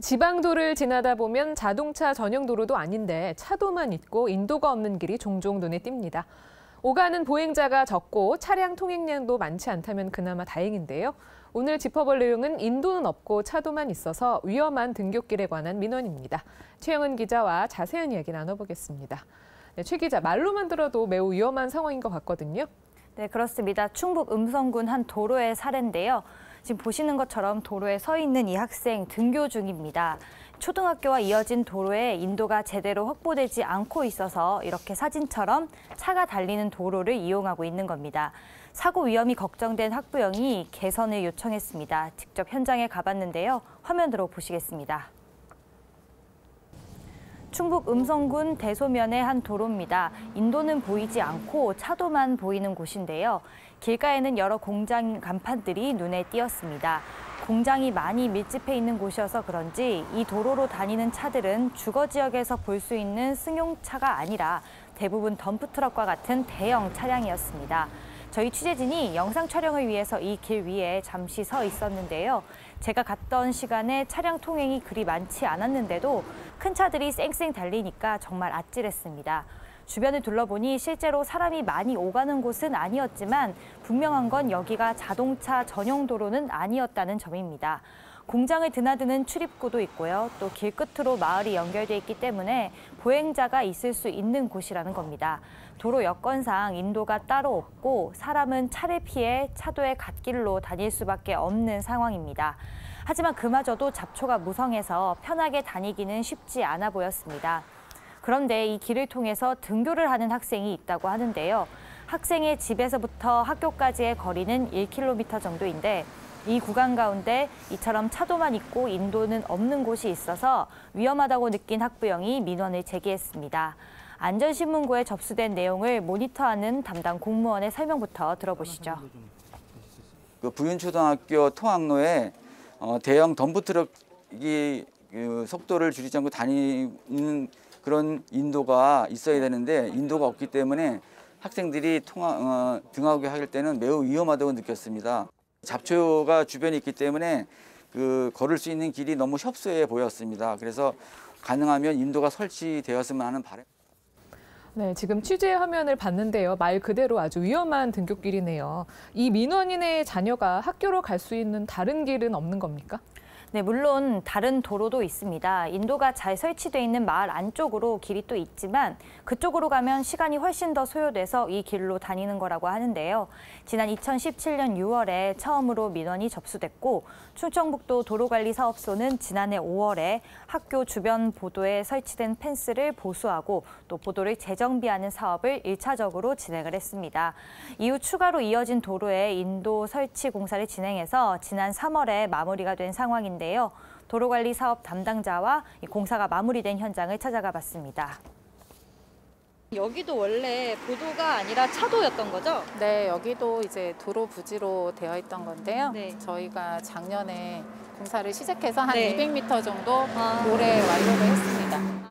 지방도를 지나다 보면 자동차 전용 도로도 아닌데 차도만 있고 인도가 없는 길이 종종 눈에 띕니다. 오가는 보행자가 적고 차량 통행량도 많지 않다면 그나마 다행인데요. 오늘 짚어볼 내용은 인도는 없고 차도만 있어서 위험한 등굣길에 관한 민원입니다. 최영은 기자와 자세한 이야기 나눠보겠습니다. 네, 최 기자, 말로만 들어도 매우 위험한 상황인 것 같거든요. 네, 그렇습니다. 충북 음성군 한 도로의 사례인데요. 지금 보시는 것처럼 도로에 서 있는 이 학생 등교 중입니다. 초등학교와 이어진 도로에 인도가 제대로 확보되지 않고 있어서 이렇게 사진처럼 차가 달리는 도로를 이용하고 있는 겁니다. 사고 위험이 걱정된 학부형이 개선을 요청했습니다. 직접 현장에 가봤는데요. 화면으로 보시겠습니다. 충북 음성군 대소면의 한 도로입니다. 인도는 보이지 않고 차도만 보이는 곳인데요. 길가에는 여러 공장 간판들이 눈에 띄었습니다. 공장이 많이 밀집해 있는 곳이어서 그런지 이 도로로 다니는 차들은 주거 지역에서 볼 수 있는 승용차가 아니라 대부분 덤프트럭과 같은 대형 차량이었습니다. 저희 취재진이 영상 촬영을 위해서 이 길 위에 잠시 서 있었는데요. 제가 갔던 시간에 차량 통행이 그리 많지 않았는데도 큰 차들이 쌩쌩 달리니까 정말 아찔했습니다. 주변을 둘러보니 실제로 사람이 많이 오가는 곳은 아니었지만 분명한 건 여기가 자동차 전용 도로는 아니었다는 점입니다. 공장을 드나드는 출입구도 있고요. 또 길 끝으로 마을이 연결돼 있기 때문에 보행자가 있을 수 있는 곳이라는 겁니다. 도로 여건상 인도가 따로 없고 사람은 차를 피해 차도의 갓길로 다닐 수밖에 없는 상황입니다. 하지만 그마저도 잡초가 무성해서 편하게 다니기는 쉽지 않아 보였습니다. 그런데 이 길을 통해서 등교를 하는 학생이 있다고 하는데요. 학생의 집에서부터 학교까지의 거리는 1km 정도인데 이 구간 가운데 이처럼 차도만 있고 인도는 없는 곳이 있어서 위험하다고 느낀 학부형이 민원을 제기했습니다. 안전신문고에 접수된 내용을 모니터하는 담당 공무원의 설명부터 들어보시죠. 그 부윤초등학교 통학로에 대형 덤프트럭이 속도를 줄이지 않고 다니는 그런 인도가 있어야 되는데 인도가 없기 때문에 학생들이 등하교 할 때는 매우 위험하다고 느꼈습니다. 잡초가 주변에 있기 때문에 걸을 수 있는 길이 너무 협소해 보였습니다. 그래서 가능하면 인도가 설치되었으면 하는 바람. 네, 지금 취재 화면을 봤는데요. 말 그대로 아주 위험한 등굣길이네요. 이 민원인의 자녀가 학교로 갈 수 있는 다른 길은 없는 겁니까? 네, 물론 다른 도로도 있습니다. 인도가 잘 설치돼 있는 마을 안쪽으로 길이 또 있지만 그쪽으로 가면 시간이 훨씬 더 소요돼서 이 길로 다니는 거라고 하는데요. 지난 2017년 6월에 처음으로 민원이 접수됐고 충청북도 도로관리사업소는 지난해 5월에 학교 주변 보도에 설치된 펜스를 보수하고 또 보도를 재정비하는 사업을 1차적으로 진행을 했습니다. 이후 추가로 이어진 도로에 인도 설치 공사를 진행해서 지난 3월에 마무리가 된 상황인데 도로관리 사업 담당자와 공사가 마무리된 현장을 찾아가 봤습니다. 여기도 원래 보도가 아니라 차도였던 거죠? 네, 여기도 이제 도로 부지로 되어 있던 건데요. 네. 저희가 작년에 공사를 시작해서 한 네. 200m 정도 올해 완료를 했습니다.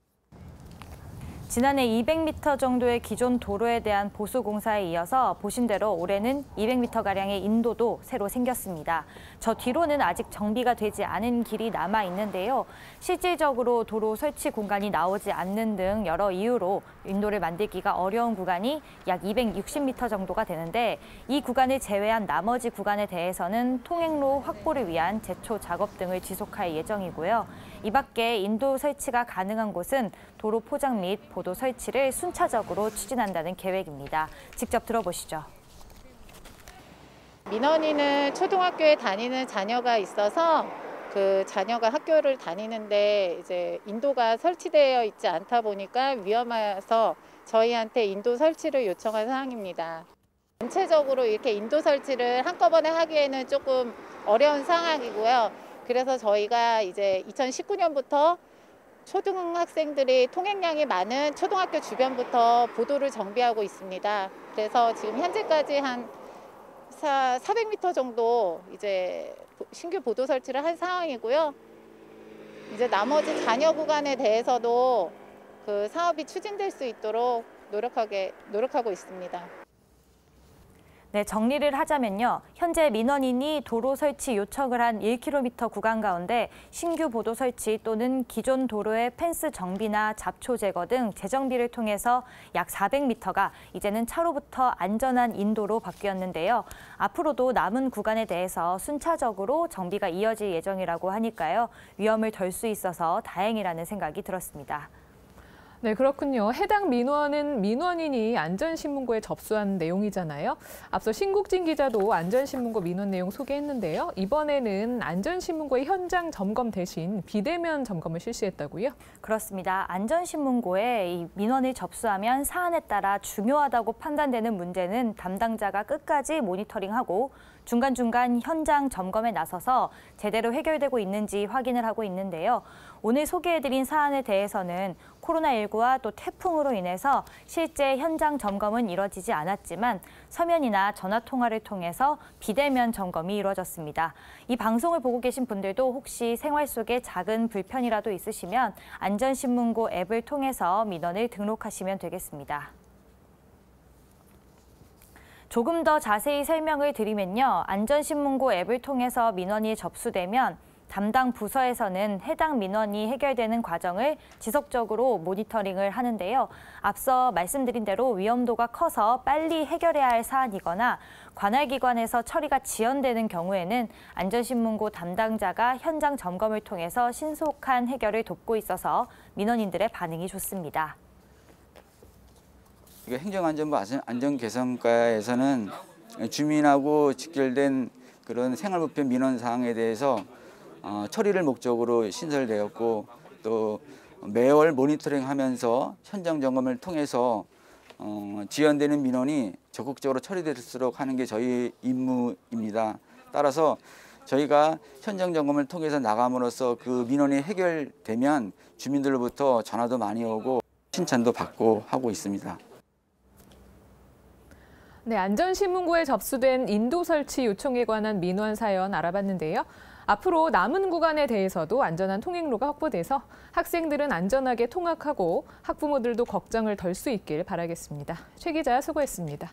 지난해 200m 정도의 기존 도로에 대한 보수 공사에 이어서 보신 대로 올해는 200m가량의 인도도 새로 생겼습니다. 저 뒤로는 아직 정비가 되지 않은 길이 남아 있는데요. 실질적으로 도로 설치 공간이 나오지 않는 등 여러 이유로 인도를 만들기가 어려운 구간이 약 260m 정도가 되는데 이 구간을 제외한 나머지 구간에 대해서는 통행로 확보를 위한 제초 작업 등을 지속할 예정이고요. 이 밖에 인도 설치가 가능한 곳은 도로 포장 및 보도 설치를 순차적으로 추진한다는 계획입니다. 직접 들어보시죠. 민원인은 초등학교에 다니는 자녀가 있어서 그 자녀가 학교를 다니는데 이제 인도가 설치되어 있지 않다 보니까 위험해서 저희한테 인도 설치를 요청한 사항입니다. 전체적으로 이렇게 인도 설치를 한꺼번에 하기에는 조금 어려운 상황이고요. 그래서 저희가 이제 2019년부터 초등학생들이 통행량이 많은 초등학교 주변부터 보도를 정비하고 있습니다. 그래서 지금 현재까지 한 400m 정도 이제 신규 보도 설치를 한 상황이고요. 이제 나머지 잔여 구간에 대해서도 그 사업이 추진될 수 있도록 노력하고 있습니다. 네, 정리를 하자면요. 현재 민원인이 도로 설치 요청을 한 1km 구간 가운데 신규 보도 설치 또는 기존 도로의 펜스 정비나 잡초 제거 등 재정비를 통해서 약 400m가 이제는 차로부터 안전한 인도로 바뀌었는데요. 앞으로도 남은 구간에 대해서 순차적으로 정비가 이어질 예정이라고 하니까요. 위험을 덜 수 있어서 다행이라는 생각이 들었습니다. 네, 그렇군요. 해당 민원은 민원인이 안전신문고에 접수한 내용이잖아요. 앞서 신국진 기자도 안전신문고 민원 내용 소개했는데요. 이번에는 안전신문고의 현장 점검 대신 비대면 점검을 실시했다고요? 그렇습니다. 안전신문고에 이 민원을 접수하면 사안에 따라 중요하다고 판단되는 문제는 담당자가 끝까지 모니터링하고 중간중간 현장 점검에 나서서 제대로 해결되고 있는지 확인을 하고 있는데요. 오늘 소개해드린 사안에 대해서는 코로나19와 또 태풍으로 인해서 실제 현장 점검은 이뤄지지 않았지만 서면이나 전화통화를 통해서 비대면 점검이 이루어졌습니다. 이 방송을 보고 계신 분들도 혹시 생활 속에 작은 불편이라도 있으시면 안전신문고 앱을 통해서 민원을 등록하시면 되겠습니다. 조금 더 자세히 설명을 드리면요. 안전신문고 앱을 통해서 민원이 접수되면 담당 부서에서는 해당 민원이 해결되는 과정을 지속적으로 모니터링을 하는데요. 앞서 말씀드린 대로 위험도가 커서 빨리 해결해야 할 사안이거나 관할기관에서 처리가 지연되는 경우에는 안전신문고 담당자가 현장 점검을 통해서 신속한 해결을 돕고 있어서 민원인들의 반응이 좋습니다. 행정안전부 안전개선과에서는 주민하고 직결된 그런 생활불편 민원 사항에 대해서 처리를 목적으로 신설되었고 또 매월 모니터링하면서 현장 점검을 통해서 지연되는 민원이 적극적으로 처리될수록 하는 게 저희 임무입니다. 따라서 저희가 현장 점검을 통해서 나감으로써 그 민원이 해결되면 주민들로부터 전화도 많이 오고 칭찬도 받고 하고 있습니다. 네, 안전신문고에 접수된 인도 설치 요청에 관한 민원 사연 알아봤는데요. 앞으로 남은 구간에 대해서도 안전한 통행로가 확보돼서 학생들은 안전하게 통학하고 학부모들도 걱정을 덜 수 있길 바라겠습니다. 최 기자 수고했습니다.